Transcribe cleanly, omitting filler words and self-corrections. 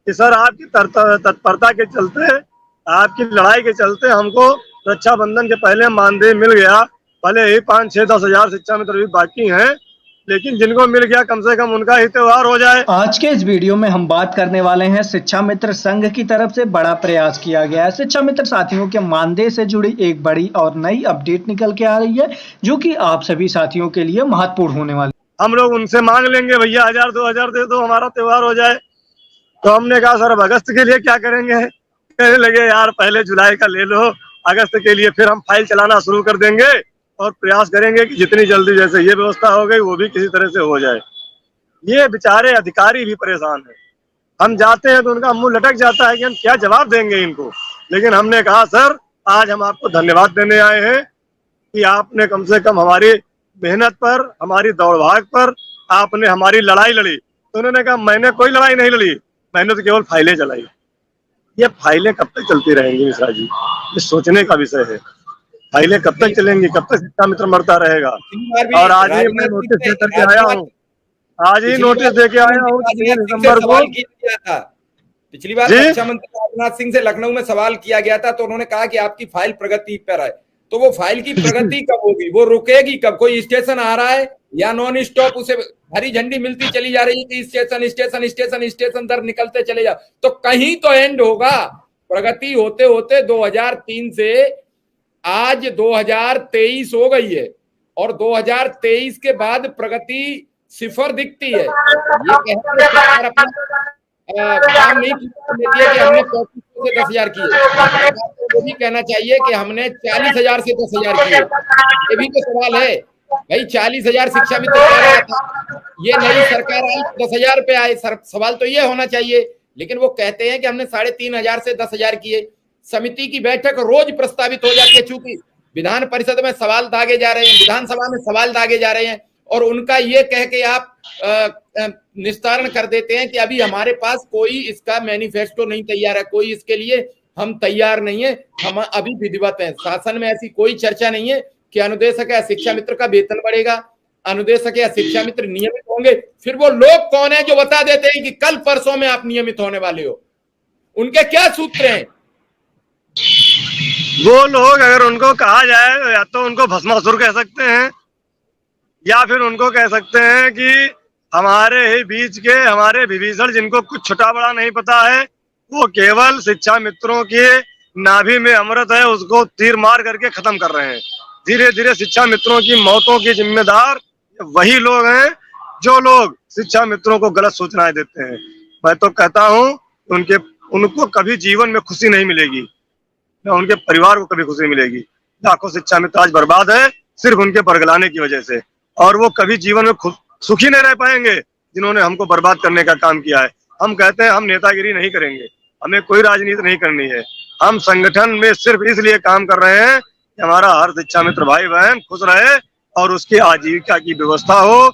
कि सर आपकी तत्परता के चलते, आपकी लड़ाई के चलते हमको रक्षाबंधन के पहले मानदेय मिल गया। भले ही 5-6-10 हजार शिक्षा मित्र भी बाकी हैं, लेकिन जिनको मिल गया कम से कम उनका ही त्योहार हो जाए। आज के इस वीडियो में हम बात करने वाले हैं शिक्षा मित्र संघ की तरफ से बड़ा प्रयास किया गया है। शिक्षा मित्र साथियों के मानदेय से जुड़ी एक बड़ी और नई अपडेट निकल के आ रही है, जो कि आप सभी साथियों के लिए महत्वपूर्ण होने वाली। हम लोग उनसे मांग लेंगे भैया 1000-2000 दे दो, हमारा त्योहार हो जाए। तो हमने कहा सर अब अगस्त के लिए क्या करेंगे? कहने लगे यार पहले जुलाई का ले लो, अगस्त के लिए फिर हम फाइल चलाना शुरू कर देंगे और प्रयास करेंगे कि जितनी जल्दी जैसे ये व्यवस्था हो गई वो भी किसी तरह से हो जाए। ये बेचारे अधिकारी भी परेशान हैं। हम जाते हैं तो उनका मुंह लटक जाता है कि हम क्या जवाब देंगे इनको। लेकिन हमने कहा सर आज हम आपको धन्यवाद देने आए हैं कि आपने कम से कम हमारी मेहनत पर, हमारी दौड़ भाग पर आपने हमारी लड़ाई लड़ी। तो उन्होंने कहा मैंने कोई लड़ाई नहीं लड़ी, मैंने तो केवल फाइलें चलाई। ये फाइलें कब तक चलती रहेंगी मिश्रा जी? ये सोचने का विषय है। फाइलें कब तक चलेंगी? कब तक शिक्षा मित्र मरता रहेगा? और आज ही मैं नोटिस दे करके आया हूँ, आज ही नोटिस दे के आया हूँ 3 दिसंबर को। पिछली बार रक्षा मंत्री राजनाथ सिंह से लखनऊ में सवाल किया गया था तो उन्होंने कहा कि आपकी फाइल प्रगति पर है। तो वो फाइल की प्रगति कब होगी? वो रुकेगी कब? कोई स्टेशन आ रहा है या नॉन स्टॉप उसे हरी झंडी मिलती चली जा रही है कि स्टेशन स्टेशन स्टेशन स्टेशन दर निकलते चले जा, तो कहीं तो एंड होगा। प्रगति होते होते 2003 से आज 2023 हो गई है और 2023 के बाद प्रगति सिफर दिखती है। ये कहते सरकार अपना काम नहीं देती है कि हमने 3500 से 10,000 किए, वो भी कहना चाहिए कि हमने 40,000 से 10,000 किए। ये भी तो सवाल है भाई, 40,000 शिक्षा मित्र कह रहा था, ये नई सरकार आई 10,000 पे आए। सवाल तो ये होना चाहिए, लेकिन वो कहते हैं कि हमने 3,500 से 10,000 किए। समिति की बैठक रोज प्रस्तावित हो जाती है, चूंकि विधान परिषद में सवाल दागे जा रहे हैं, विधानसभा में सवाल दागे जा रहे हैं और उनका ये कह के आप निस्तारण कर देते हैं कि अभी हमारे पास कोई इसका मैनिफेस्टो नहीं तैयार है, कोई इसके लिए हम तैयार नहीं है, हम अभी विधिवत हैं। शासन में ऐसी कोई चर्चा नहीं है कि अनुदेशक या शिक्षा मित्र का वेतन बढ़ेगा, अनुदेशक या शिक्षा मित्र नियमित होंगे। फिर वो लोग कौन है जो बता देते हैं कि कल परसों में आप नियमित होने वाले हो? उनके क्या सूत्र हैं? वो लोग अगर उनको कहा जाए या तो उनको भस्मासुर कह सकते हैं या फिर उनको कह सकते हैं कि हमारे ही बीच के हमारे विभीषण, जिनको कुछ छोटा बड़ा नहीं पता है, वो केवल शिक्षा मित्रों के नाभि में अमृत है उसको तीर मार करके खत्म कर रहे हैं। धीरे धीरे शिक्षा मित्रों की मौतों की जिम्मेदार वही लोग हैं जो लोग शिक्षा मित्रों को गलत सूचनाएं देते हैं। मैं तो कहता हूं उनको कभी जीवन में खुशी नहीं मिलेगी, न उनके परिवार को कभी खुशी मिलेगी। लाखों शिक्षा मित्र आज बर्बाद है सिर्फ उनके बरगलाने की वजह से, और वो कभी जीवन में सुखी नहीं रह पाएंगे जिन्होंने हमको बर्बाद करने का काम किया है। हम कहते हैं हम नेतागिरी नहीं करेंगे, हमें कोई राजनीति नहीं करनी है, हम संगठन में सिर्फ इसलिए काम कर रहे हैं कि हमारा हर शिक्षा मित्र भाई बहन खुश रहे और उसकी आजीविका की व्यवस्था हो,